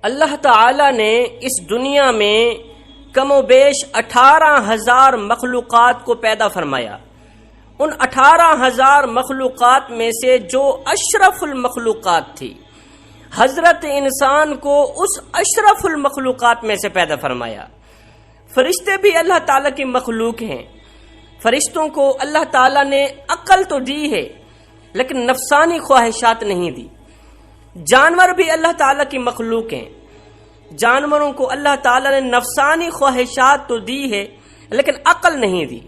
اللہ تعالی نے اس دنیا میں کم و بیش 18,000 مخلوقات کو پیدا فرمایا۔ ان 18,000 مخلوقات میں سے جو اشرف المخلوقات تھی، حضرت انسان کو اس اشرف المخلوقات میں سے پیدا فرمایا۔ فرشتے بھی اللہ تعالیٰ کی مخلوق ہیں۔ فرشتوں کو اللہ تعالیٰ نے عقل تو دی ہے لیکن نفسانی خواہشات نہیں دی۔ جانور بھی اللہ تعالیٰ کی مخلوق ہیں۔ جانوروں کو اللہ تعالیٰ نے نفسانی خواہشات تو دی ہے لیکن عقل نہیں دی۔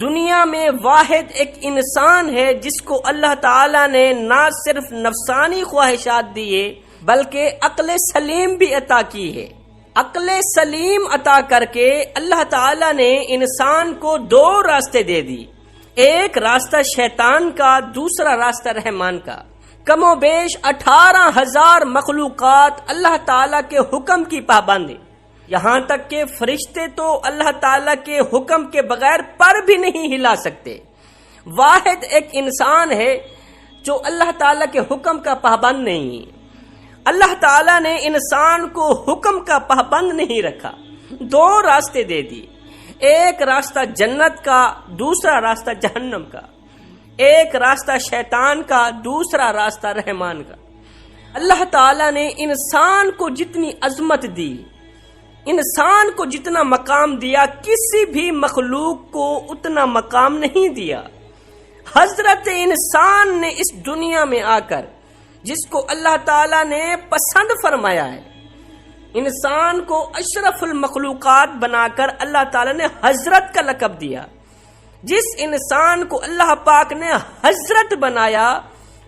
دنیا میں واحد ایک انسان ہے جس کو اللہ تعالیٰ نے نہ صرف نفسانی خواہشات دیے بلکہ عقل سلیم بھی عطا کی ہے۔ عقل سلیم عطا کر کے اللہ تعالیٰ نے انسان کو 2 راستے دے دی، ایک راستہ شیطان کا، دوسرا راستہ رحمان کا۔ کم و بیش 18,000 مخلوقات اللہ تعالیٰ کے حکم کی پابند ہیں، یہاں تک کہ فرشتے تو اللہ تعالیٰ کے حکم کے بغیر پر بھی نہیں ہلا سکتے۔ واحد ایک انسان ہے جو اللہ تعالیٰ کے حکم کا پابند نہیں ہے۔ اللہ تعالیٰ نے انسان کو حکم کا پابند نہیں رکھا، 2 راستے دے دی، ایک راستہ جنت کا، دوسرا راستہ جہنم کا، ایک راستہ شیطان کا، دوسرا راستہ رحمان کا۔ اللہ تعالیٰ نے انسان کو جتنی عظمت دی، انسان کو جتنا مقام دیا، کسی بھی مخلوق کو اتنا مقام نہیں دیا۔ حضرت انسان نے اس دنیا میں آ کر جس کو اللہ تعالیٰ نے پسند فرمایا ہے، انسان کو اشرف المخلوقات بنا کر اللہ تعالیٰ نے حضرت کا لقب دیا۔ جس انسان کو اللہ پاک نے حضرت بنایا،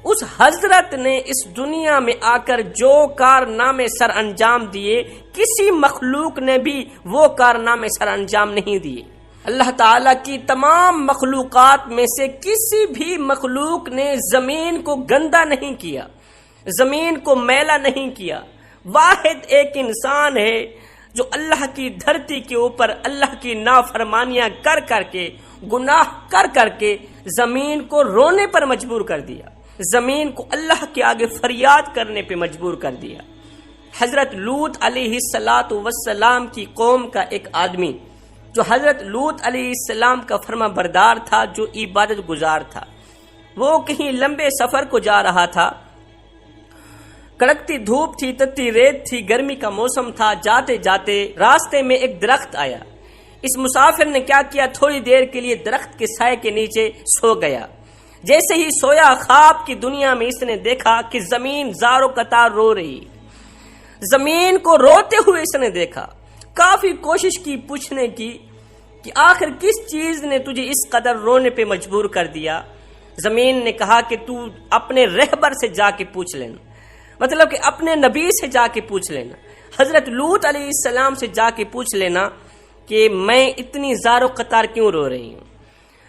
اس حضرت نے اس دنیا میں آ کر جو کارنامے سر انجام دیے، کسی مخلوق نے بھی وہ کارنامے سر انجام نہیں دیے۔ اللہ تعالیٰ کی تمام مخلوقات میں سے کسی بھی مخلوق نے زمین کو گندا نہیں کیا، زمین کو میلا نہیں کیا۔ واحد ایک انسان ہے جو اللہ کی دھرتی کے اوپر اللہ کی نافرمانیاں کر کر کے، گناہ کر کر کے زمین کو رونے پر مجبور کر دیا، زمین کو اللہ کے آگے فریاد کرنے پہ مجبور کر دیا۔ حضرت لوط علیہ السلام کی قوم کا ایک آدمی جو حضرت لوط علیہ السلام کا فرما بردار تھا، جو عبادت گزار تھا، وہ کہیں لمبے سفر کو جا رہا تھا۔ کڑکتی دھوپ تھی، تتی ریت تھی، گرمی کا موسم تھا۔ جاتے جاتے راستے میں ایک درخت آیا۔ اس مسافر نے کیا کیا، تھوڑی دیر کے لیے درخت کے سائے کے نیچے سو گیا۔ جیسے ہی سویا، خواب کی دنیا میں اس نے دیکھا کہ زمین زار و قطار رو رہی۔ زمین کو روتے ہوئے اس نے دیکھا۔ کافی کوشش کی پوچھنے کی کہ آخر کس چیز نے تجھے اس قدر رونے پہ مجبور کر دیا۔ زمین نے کہا کہ تو اپنے رہبر سے جا کے پوچھ لینا، مطلب کہ اپنے نبی سے جا کے پوچھ لینا، حضرت لوط علیہ السلام سے جا کے پوچھ لینا کہ میں اتنی زار و قطار کیوں رو رہی ہوں۔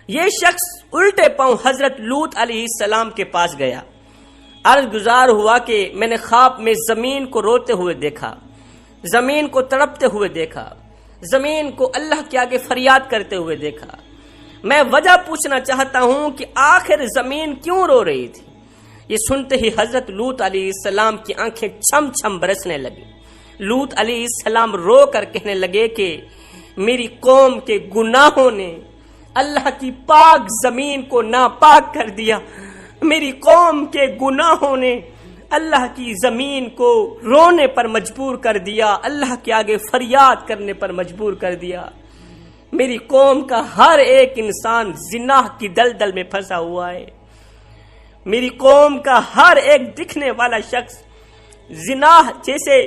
یہ شخص الٹے پاؤں حضرت لوط علیہ السلام کے پاس گیا، عرض گزار ہوا کہ میں نے خواب میں زمین کو روتے ہوئے دیکھا، زمین کو تڑپتے ہوئے دیکھا، زمین کو اللہ کے آگے فریاد کرتے ہوئے دیکھا۔ میں وجہ پوچھنا چاہتا ہوں کہ آخر زمین کیوں رو رہی تھی۔ یہ سنتے ہی حضرت لوط علیہ السلام کی آنکھیں چھم چھم برسنے لگی۔ لوط علیہ السلام رو کر کہنے لگے کہ میری قوم کے گناہوں نے اللہ کی پاک زمین کو ناپاک کر دیا، میری قوم کے گناہوں نے اللہ کی زمین کو رونے پر مجبور کر دیا، اللہ کے آگے فریاد کرنے پر مجبور کر دیا۔ میری قوم کا ہر ایک انسان زنا کی دلدل میں پھنسا ہوا ہے، میری قوم کا ہر ایک دکھنے والا شخص زنا جیسے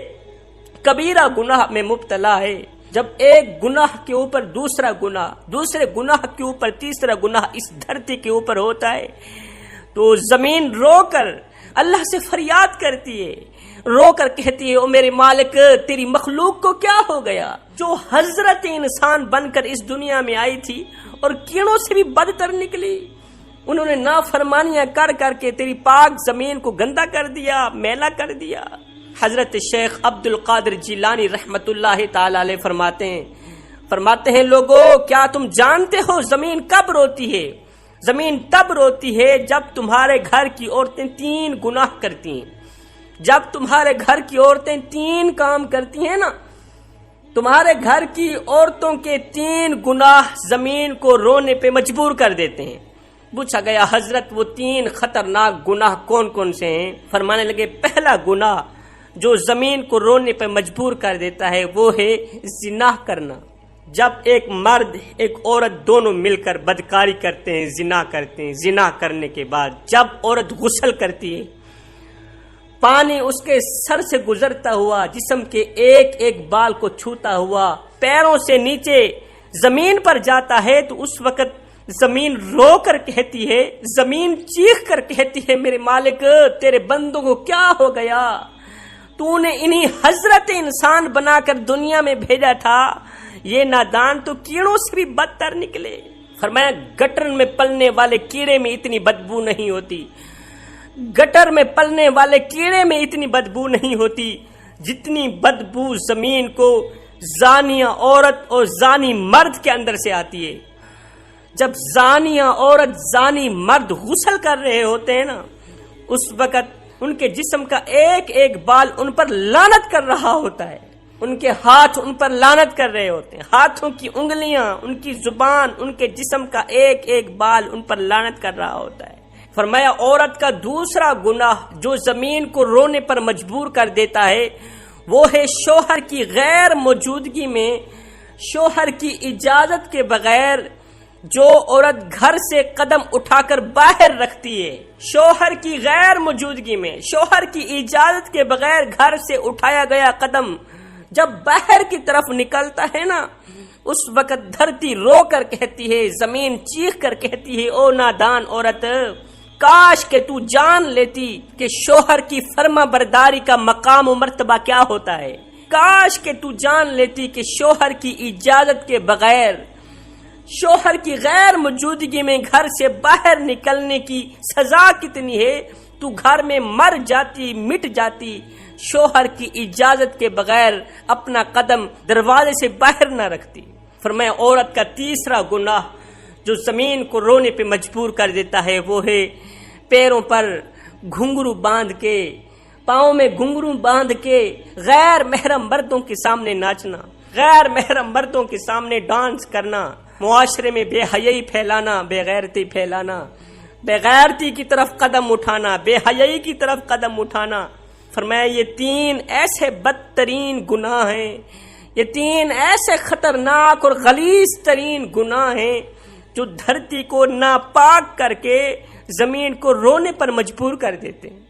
کبیرہ گناہ میں مبتلا ہے۔ جب ایک گناہ کے اوپر دوسرا گناہ، دوسرے گناہ کے اوپر تیسرا گناہ اس دھرتی کے اوپر ہوتا ہے تو زمین رو کر اللہ سے فریاد کرتی ہے، رو کر کہتی ہے او میرے مالک، تیری مخلوق کو کیا ہو گیا جو حضرت انسان بن کر اس دنیا میں آئی تھی اور کیڑوں سے بھی بدتر نکلی۔ انہوں نے نافرمانیاں کر کر کے تیری پاک زمین کو گندا کر دیا، میلا کر دیا۔ حضرت شیخ عبد القادر جیلانی رحمت اللہ تعالی علیہ فرماتے ہیں لوگو، کیا تم جانتے ہو زمین کب روتی ہے؟ زمین تب روتی ہے جب تمہارے گھر کی عورتیں 3 گناہ کرتی ہیں۔ جب تمہارے گھر کی عورتیں 3 کام کرتی ہیں نا، تمہارے گھر کی عورتوں کے 3 گناہ زمین کو رونے پہ مجبور کر دیتے ہیں۔ پوچھا گیا حضرت وہ 3 خطرناک گناہ کون کون سے ہیں؟ فرمانے لگے پہلا گناہ جو زمین کو رونے پہ مجبور کر دیتا ہے وہ ہے زنا کرنا۔ جب ایک مرد ایک عورت دونوں مل کر بدکاری کرتے ہیں، زنا کرتے ہیں، زنا کرنے کے بعد جب عورت غسل کرتی ہے، پانی اس کے سر سے گزرتا ہوا، جسم کے ایک ایک بال کو چھوتا ہوا، پیروں سے نیچے زمین پر جاتا ہے، تو اس وقت زمین رو کر کہتی ہے، زمین چیخ کر کہتی ہے میرے مالک تیرے بندوں کو کیا ہو گیا، تو نے انہی حضرت انسان بنا کر دنیا میں بھیجا تھا، یہ نادان تو کیڑوں سے بھی بدتر نکلے۔ فرمایا گٹر میں پلنے والے کیڑے میں اتنی بدبو نہیں ہوتی، گٹر میں پلنے والے کیڑے میں اتنی بدبو نہیں ہوتی جتنی بدبو زمین کو زانیہ عورت اور زانی مرد کے اندر سے آتی ہے۔ جب زانیہ عورت زانی مرد غسل کر رہے ہوتے ہیں نا، اس وقت ان کے جسم کا ایک ایک بال ان پر لعنت کر رہا ہوتا ہے، ان کے ہاتھ ان پر لعنت کر رہے ہوتے ہیں، ہاتھوں کی انگلیاں، ان کی زبان، ان کے جسم کا ایک ایک بال ان پر لعنت کر رہا ہوتا ہے۔ فرمایا عورت کا دوسرا گناہ جو زمین کو رونے پر مجبور کر دیتا ہے وہ ہے شوہر کی غیر موجودگی میں، شوہر کی اجازت کے بغیر جو عورت گھر سے قدم اٹھا کر باہر رکھتی ہے، شوہر کی غیر موجودگی میں، شوہر کی اجازت کے بغیر گھر سے اٹھایا گیا قدم جب باہر کی طرف نکلتا ہے نا، اس وقت دھرتی رو کر کہتی ہے، زمین چیخ کر کہتی ہے او نادان عورت، کاش کہ تو جان لیتی کہ شوہر کی فرما برداری کا مقام و مرتبہ کیا ہوتا ہے، کاش کہ تو جان لیتی کہ شوہر کی اجازت کے بغیر، شوہر کی غیر موجودگی میں گھر سے باہر نکلنے کی سزا کتنی ہے، تو گھر میں مر جاتی، مٹ جاتی، شوہر کی اجازت کے بغیر اپنا قدم دروازے سے باہر نہ رکھتی۔ فرمایا عورت کا تیسرا گناہ جو زمین کو رونے پہ مجبور کر دیتا ہے وہ ہے پیروں پر گھنگرو باندھ کے، پاؤں میں گھنگرو باندھ کے غیر محرم مردوں کے سامنے ناچنا، غیر محرم مردوں کے سامنے ڈانس کرنا، معاشرے میں بے حیائی پھیلانا، بے غیرتی پھیلانا، بے غیرتی کی طرف قدم اٹھانا، بے حیائی کی طرف قدم اٹھانا۔ فرمایا یہ 3 ایسے بدترین گناہ ہیں، یہ 3 ایسے خطرناک اور غلیظ ترین گناہ ہیں جو دھرتی کو ناپاک کر کے زمین کو رونے پر مجبور کر دیتے ہیں۔